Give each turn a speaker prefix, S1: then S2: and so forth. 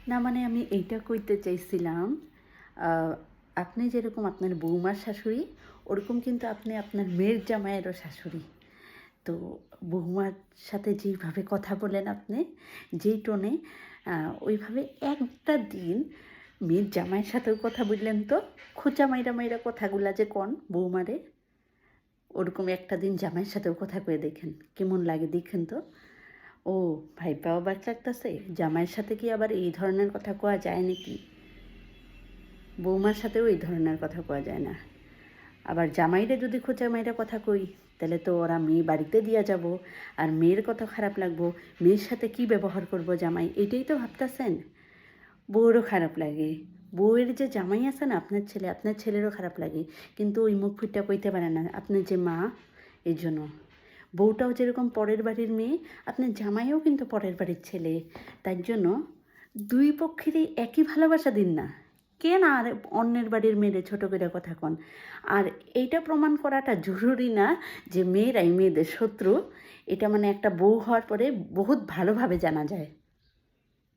S1: না মানে আমি এইটা কইতে চাইছিলাম, আহ, আপনি যেরকম আপনার বৌমার শাশুড়ি, ওরকম কিন্তু আপনি আপনার মেয়ের জামাইয়েরও শাশুড়ি। তো বৌমার সাথে যেইভাবে কথা বলেন আপনি, যেই টোনে, ওইভাবে একটা দিন মেয়ের জামাইয়ের সাথেও কথা বললেন তো। খোঁচা মাইরা মাইরা কথাগুলা যে কন বৌমারে, ওরকম একটা দিন জামাইয়ের সাথেও কথা কয়ে দেখেন, কেমন লাগে দেখেন তো। ও, ভাইপা অবাক লাগতেছে, জামাইয়ের সাথে কি আবার এই ধরনের কথা কোয়া যায় নাকি? বৌমার সাথেও এই ধরনের কথা কোয়া যায় না। আবার জামাইরে যদি খোঁচা মাইরা কথা কই, তাহলে তো ওরা মেয়ে বাড়িতে দিয়া যাব, আর মেয়ের কথা খারাপ লাগবো। মেয়ের সাথে কি ব্যবহার করব জামাই, এটাই তো ভাবতেছেন। বউয়েরও খারাপ লাগে। বউয়ের যে জামাই আছে না, আপনার ছেলেরও খারাপ লাগে, কিন্তু ওই মুখ ফুটটা কইতে পারে না, আপনার যে মা, এই জন্য। বউটাও যেরকম পরের বাড়ির মেয়ে, আপনার জামাইও কিন্তু পরের বাড়ির ছেলে। তার জন্য দুই পক্ষেরই একই ভালোবাসা দিন না। কেন আর অন্যের বাড়ির মেয়েরে ছোটো করে কথা কন? আর এইটা প্রমাণ করাটা জরুরি না যে মেয়েরাই মেয়েদের শত্রু। এটা মানে একটা বউ হওয়ার পরে বহুত ভালোভাবে জানা যায়।